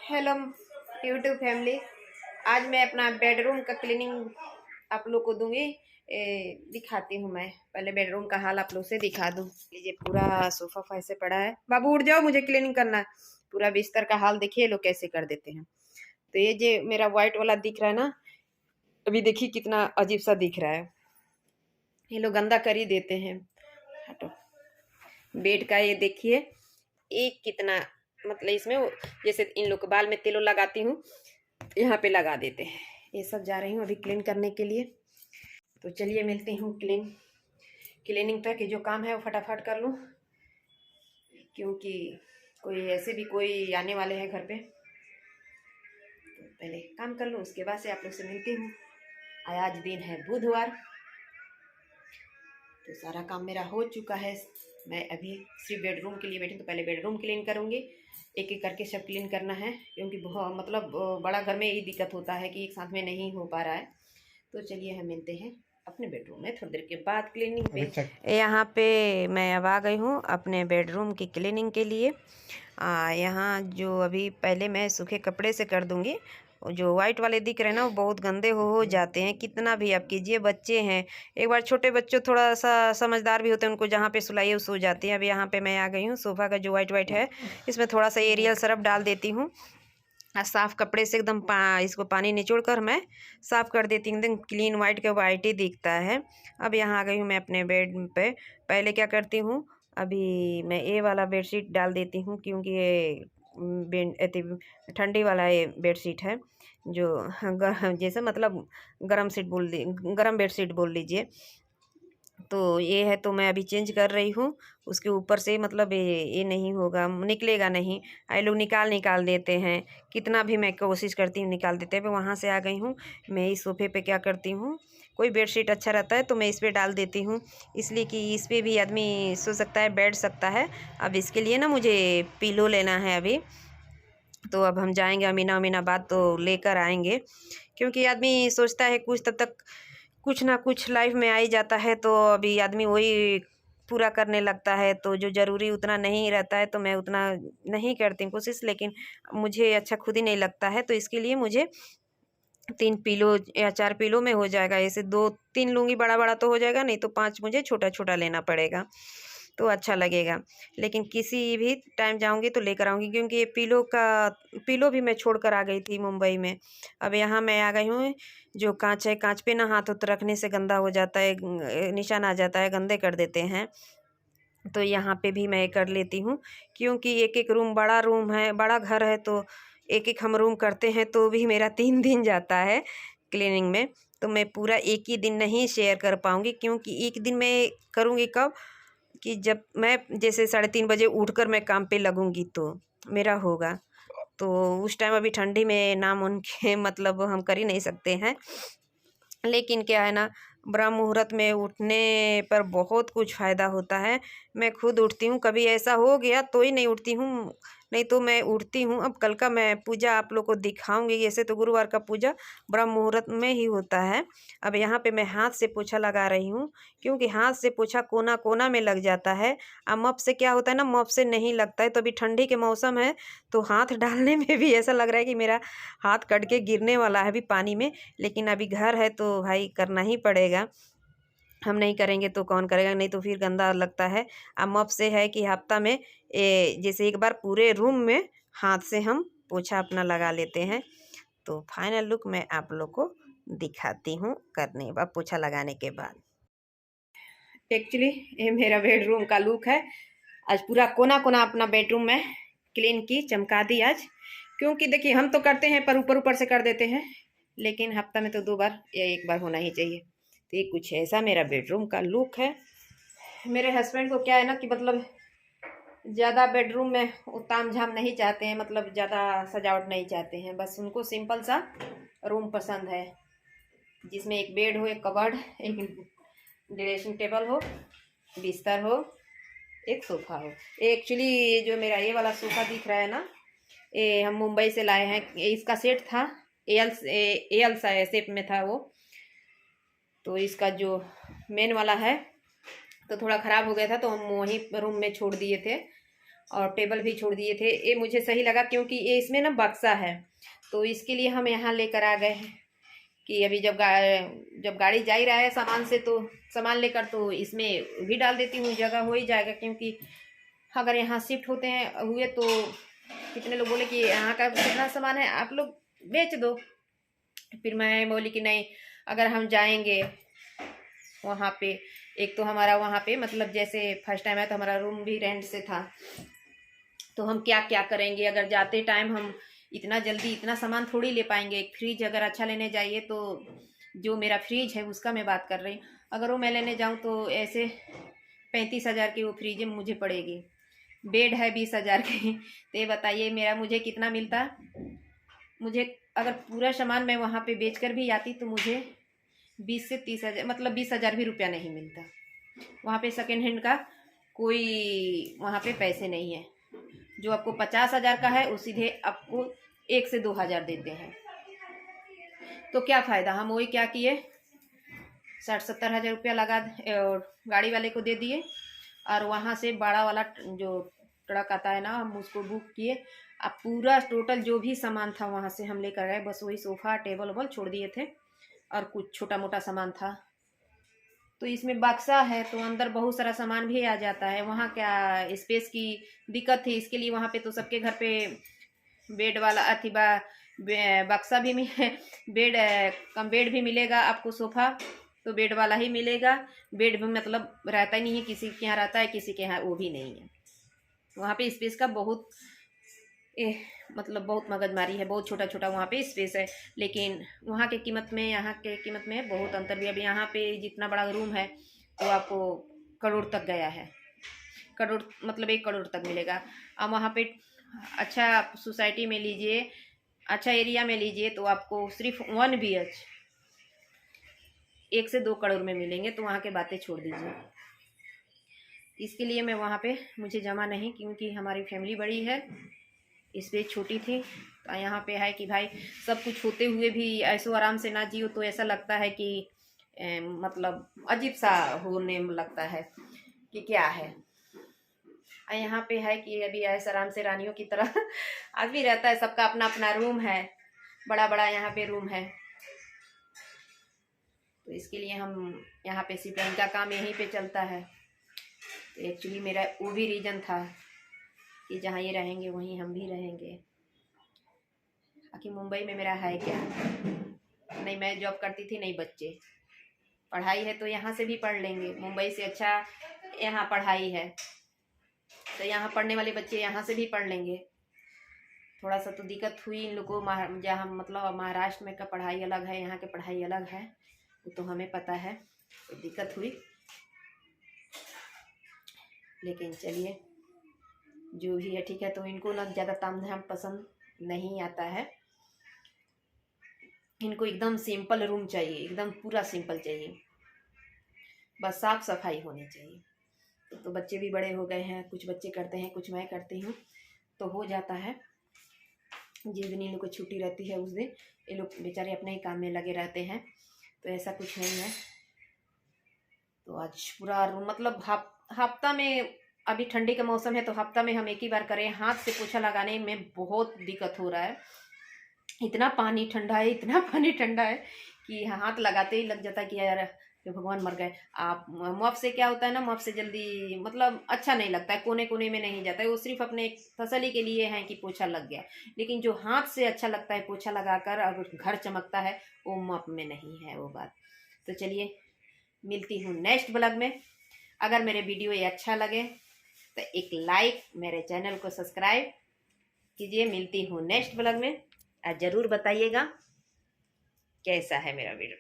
Hello YouTube family. आज मैं अपना बेडरूम का क्लीनिंग आप लोग को दूंगी। दिखाती हूँ। मैं पहले बेडरूम का हाल आप लोग से दिखा दूँ। लीजिए, पूरा सोफा ऐसे पड़ा है। बाबू उठ जाओ, मुझे क्लीनिंग करना है। पूरा बिस्तर का हाल देखिए लोग कैसे कर देते हैं। तो ये जो मेरा व्हाइट वाला दिख रहा है ना, अभी देखिए कितना अजीब सा दिख रहा है। ये लोग गंदा कर ही देते हैं। हटो। बेड का ये देखिए एक कितना, मतलब इसमें जैसे इन लोग के बाल में तेलो लगाती हूँ, यहाँ पे लगा देते हैं। ये सब जा रही हूँ अभी क्लीन करने के लिए। तो चलिए मिलती हूँ क्लीनिंग तक जो काम है वो फटाफट कर लूँ, क्योंकि कोई ऐसे भी कोई आने वाले हैं घर पे। तो पहले काम कर लूँ, उसके बाद से आप लोग से मिलती हूँ। आज दिन है बुधवार। तो सारा काम मेरा हो चुका है। मैं अभी सिर्फ बेडरूम के लिए बैठी, तो पहले बेडरूम क्लीन करूँगी। एक एक करके सब क्लीन करना है, क्योंकि बहुत मतलब बड़ा घर में यही दिक्कत होता है कि एक साथ में नहीं हो पा रहा है। तो चलिए हम मिलते हैं अपने बेडरूम में थोड़ी देर के बाद क्लीनिंग पे। यहाँ पे मैं अब आ गई हूँ अपने बेडरूम की क्लीनिंग के लिए। यहाँ जो अभी पहले मैं सूखे कपड़े से कर दूँगी। जो वाइट वाले दिख रहे हैं ना, वो बहुत गंदे हो जाते हैं। कितना भी आप कीजिए, बच्चे हैं। एक बार छोटे बच्चों थोड़ा सा समझदार भी होते हैं, उनको जहाँ पे सुलाइए वो सो जाती है। अब यहाँ पे मैं आ गई हूँ, सोफ़ा का जो वाइट है इसमें थोड़ा सा एरियल सरफ डाल देती हूँ। साफ कपड़े से एकदम इसको पानी निचोड़ कर मैं साफ कर देती हूँ। एकदम क्लीन वाइट के वाइट ही दिखता है। अब यहाँ आ गई हूँ मैं अपने बेड पे। पहले क्या करती हूँ, अभी मैं ये वाला बेडशीट डाल देती हूँ, क्योंकि ये ठंडी वाला ये बेडशीट है। जो जैसे मतलब गरम सीट बोल दी, गरम बेडशीट बोल लीजिए। तो ये है, तो मैं अभी चेंज कर रही हूँ। उसके ऊपर से मतलब ये नहीं होगा, निकलेगा नहीं। ये लोग निकाल देते हैं। कितना भी मैं कोशिश करती हूँ निकाल देते हैं। वहाँ से आ गई हूँ मैं इस सोफे पे। क्या करती हूँ, कोई बेडशीट अच्छा रहता है तो मैं इस पर डाल देती हूँ, इसलिए कि इस पर भी आदमी सो सकता है, बैठ सकता है। अब इसके लिए ना मुझे पिलो लेना है अभी। तो अब हम जाएंगे अमीनाबाद तो लेकर आएंगे, क्योंकि आदमी सोचता है कुछ, तब तक कुछ ना कुछ लाइफ में आ ही जाता है। तो अभी आदमी वही पूरा करने लगता है। तो जो ज़रूरी उतना नहीं रहता है तो मैं उतना नहीं करती हूँ कोशिश, लेकिन मुझे अच्छा खुद ही नहीं लगता है। तो इसके लिए मुझे 3 पिलो या 4 पिलो में हो जाएगा। ऐसे 2-3 लूँगी, बड़ा तो हो जाएगा, नहीं तो 5 मुझे छोटा लेना पड़ेगा, तो अच्छा लगेगा। लेकिन किसी भी टाइम जाऊँगी तो लेकर आऊँगी, क्योंकि ये पिलो भी मैं छोड़ कर आ गई थी मुंबई में। अब यहाँ मैं आ गई हूँ। जो काँच है, काँच पे ना हाथ उत रखने से गंदा हो जाता है, निशान आ जाता है, गंदे कर देते हैं। तो यहाँ पे भी मैं कर लेती हूँ, क्योंकि एक रूम है, बड़ा घर है। तो एक हम रूम करते हैं तो भी मेरा 3 दिन जाता है क्लीनिंग में। तो मैं पूरा एक ही दिन नहीं शेयर कर पाऊँगी, क्योंकि एक दिन मैं करूँगी कब, कि जब मैं जैसे 3:30 बजे उठकर मैं काम पे लगूँगी तो मेरा होगा। तो उस टाइम अभी ठंडी में नाम उनके मतलब हम कर ही नहीं सकते हैं। लेकिन क्या है ना, ब्रह्म मुहूर्त में उठने पर बहुत कुछ फ़ायदा होता है। मैं खुद उठती हूँ, कभी ऐसा हो गया तो ही नहीं उठती हूँ, नहीं तो मैं उठती हूँ। अब कल का मैं पूजा आप लोग को दिखाऊंगी। ऐसे तो गुरुवार का पूजा ब्रह्म मुहूर्त में ही होता है। अब यहाँ पे मैं हाथ से पोछा लगा रही हूँ, क्योंकि हाथ से पोछा कोना कोना में लग जाता है। अब मप से क्या होता है ना, मप से नहीं लगता है। तो अभी ठंडी के मौसम है, तो हाथ डालने में भी ऐसा लग रहा है कि मेरा हाथ कट के गिरने वाला है अभी पानी में। लेकिन अभी घर है तो भाई करना ही पड़ेगा। हम नहीं करेंगे तो कौन करेगा, नहीं तो फिर गंदा लगता है। अब मप से है कि हफ्ता में जैसे एक बार पूरे रूम में हाथ से हम पोछा अपना लगा लेते हैं। तो फाइनल लुक मैं आप लोग को दिखाती हूँ करने बाद, पोछा लगाने के बाद। एक्चुअली ये मेरा बेडरूम का लुक है। आज पूरा कोना कोना अपना बेडरूम में क्लीन की, चमका दी आज। क्योंकि देखिए, हम तो करते हैं पर ऊपर से कर देते हैं, लेकिन हफ्ता में तो 2 बार या 1 बार होना ही चाहिए। तो ये कुछ ऐसा मेरा बेडरूम का लुक है। मेरे हस्बैंड को क्या है ना, कि मतलब ज़्यादा बेडरूम में ताम झाम नहीं चाहते हैं, मतलब ज़्यादा सजावट नहीं चाहते हैं। बस उनको सिंपल सा रूम पसंद है, जिसमें एक बेड हो, एक कबर्ड, एक ड्रेसिंग टेबल हो, बिस्तर हो, एक सोफ़ा हो। एक्चुअली जो मेरा ये वाला सोफ़ा दिख रहा है ना, ये हम मुंबई से लाए हैं। इसका सेट था, एल शेप में था वो। तो इसका जो मेन वाला है तो थोड़ा ख़राब हो गया था, तो हम वहीं रूम में छोड़ दिए थे। और टेबल भी छोड़ दिए थे। ये मुझे सही लगा क्योंकि ये इसमें ना बक्सा है, तो इसके लिए हम यहाँ लेकर आ गए हैं कि अभी जब गाड़ी जा ही रहा है सामान से, तो सामान लेकर तो इसमें भी डाल देती हूँ, जगह हो ही जाएगा। क्योंकि अगर यहाँ शिफ्ट हुए तो कितने लोग बोले कि यहाँ का कितना सामान है, आप लोग बेच दो। फिर मैं बोली कि नहीं, अगर हम जाएंगे वहाँ पे, एक तो हमारा वहाँ पे मतलब जैसे फर्स्ट टाइम है तो हमारा रूम भी रेंट से था, तो हम क्या क्या करेंगे। अगर जाते टाइम हम इतना जल्दी इतना सामान थोड़ी ले पाएंगे। एक फ्रिज अगर अच्छा लेने जाइए तो जो मेरा फ्रिज है उसका मैं बात कर रही हूँ, अगर वो मैं लेने जाऊँ तो ऐसे 35,000 की वो फ्रिज मुझे पड़ेगी। बेड है 20,000 की, तो ये बताइए मेरा मुझे कितना मिलता। मुझे अगर पूरा सामान मैं वहाँ पे बेच कर भी आती तो मुझे 20 से 30,000 मतलब 20,000 भी रुपया नहीं मिलता। वहाँ पे सेकेंड हैंड का कोई वहाँ पे पैसे नहीं है। जो आपको 50,000 का है वो सीधे आपको 1 से 2,000 देते हैं। तो क्या फ़ायदा। हम वही क्या किए, 60-70 हज़ार रुपया लगा गाड़ी वाले को दे दिए, और वहाँ से बड़ा वाला जो ट्रक आता है ना, हम उसको बुक किए। अब पूरा टोटल जो भी सामान था वहाँ से हम लेकर गए। बस वही सोफ़ा टेबल वेबल छोड़ दिए थे, और कुछ छोटा मोटा सामान था। तो इसमें बक्सा है तो अंदर बहुत सारा सामान भी आ जाता है। वहाँ क्या स्पेस की दिक्कत थी, इसके लिए वहाँ पे तो सबके घर पे बेड वाला अथी बक्सा भी बेड कम बेड भी मिलेगा आपको। सोफ़ा तो बेड वाला ही मिलेगा। बेड भी मतलब रहता ही नहीं है, किसी के यहाँ रहता है किसी के यहाँ वो भी नहीं है। वहाँ पे स्पेस का बहुत मतलब बहुत मगजमारी है, बहुत छोटा छोटा वहाँ पे स्पेस है। लेकिन वहाँ के कीमत में यहाँ के कीमत में बहुत अंतर भी। अब यहाँ पे जितना बड़ा रूम है तो आपको करोड़ तक गया है, करोड़ मतलब 1 करोड़ तक मिलेगा। अब वहाँ पे अच्छा सोसाइटी में लीजिए, अच्छा एरिया में लीजिए तो आपको सिर्फ 1 BH 1 से 2 करोड़ में मिलेंगे। तो वहाँ के बातें छोड़ दीजिए। इसके लिए मैं वहाँ पे मुझे जमा नहीं, क्योंकि हमारी फैमिली बड़ी है, स्पेस छोटी थी। तो यहाँ पे है कि भाई सब कुछ होते हुए भी ऐसो आराम से ना जियो तो ऐसा लगता है कि मतलब अजीब सा होने लगता है कि क्या है। यहाँ पे है कि अभी ऐसा आराम से रानियों की तरह आदमी रहता है। सबका अपना अपना रूम है, बड़ा बड़ा यहाँ पे रूम है। तो इसके लिए हम यहाँ पे सिर्फ इनका काम यहीं पे चलता है। तो एक्चुअली मेरा वो भी रीज़न था कि जहाँ ये रहेंगे वहीं हम भी रहेंगे। आखिर मुंबई में मेरा है क्या, नहीं मैं जॉब करती थी, नहीं बच्चे। पढ़ाई है तो यहाँ से भी पढ़ लेंगे, मुंबई से अच्छा यहाँ पढ़ाई है तो यहाँ पढ़ने वाले बच्चे यहाँ से भी पढ़ लेंगे। थोड़ा सा तो दिक्कत हुई इन लोगों को, जहाँ मतलब महाराष्ट्र में का पढ़ाई अलग है, यहाँ के पढ़ाई अलग है, वो तो हमें पता है। तो दिक्कत हुई, लेकिन चलिए जो भी है ठीक है। तो इनको ना ज़्यादा तामझाम पसंद नहीं आता है, इनको एकदम सिंपल रूम चाहिए, एकदम पूरा सिंपल चाहिए, बस साफ सफाई होनी चाहिए। तो बच्चे भी बड़े हो गए हैं, कुछ बच्चे करते हैं कुछ मैं करती हूँ, तो हो जाता है। जिस दिन इन लोग को छुट्टी रहती है उस दिन ये लोग बेचारे अपने ही काम में लगे रहते हैं, तो ऐसा कुछ नहीं है। तो आज पूरा रूम मतलब हफ्ता में, अभी ठंडी का मौसम है तो हफ्ता में हम एक ही बार करें। हाथ से पोछा लगाने में बहुत दिक्कत हो रहा है, इतना पानी ठंडा है, इतना पानी ठंडा है कि हाथ लगाते ही लग जाता है कि यार भगवान मर गए। आप मॉप से क्या होता है ना, मॉप से जल्दी मतलब अच्छा नहीं लगता है, कोने कोने में नहीं जाता है, वो सिर्फ अपने तसल्ली के लिए है कि पोछा लग गया। लेकिन जो हाथ से अच्छा लगता है पोछा लगाकर और घर चमकता है, वो मॉप में नहीं है वो बात। तो चलिए मिलती हूँ नेक्स्ट ब्लॉग में। अगर मेरे वीडियो ये अच्छा लगे तो एक लाइक, मेरे चैनल को सब्सक्राइब कीजिए। मिलती हूँ नेक्स्ट ब्लॉग में, ज़रूर बताइएगा कैसा है मेरा वीडियो।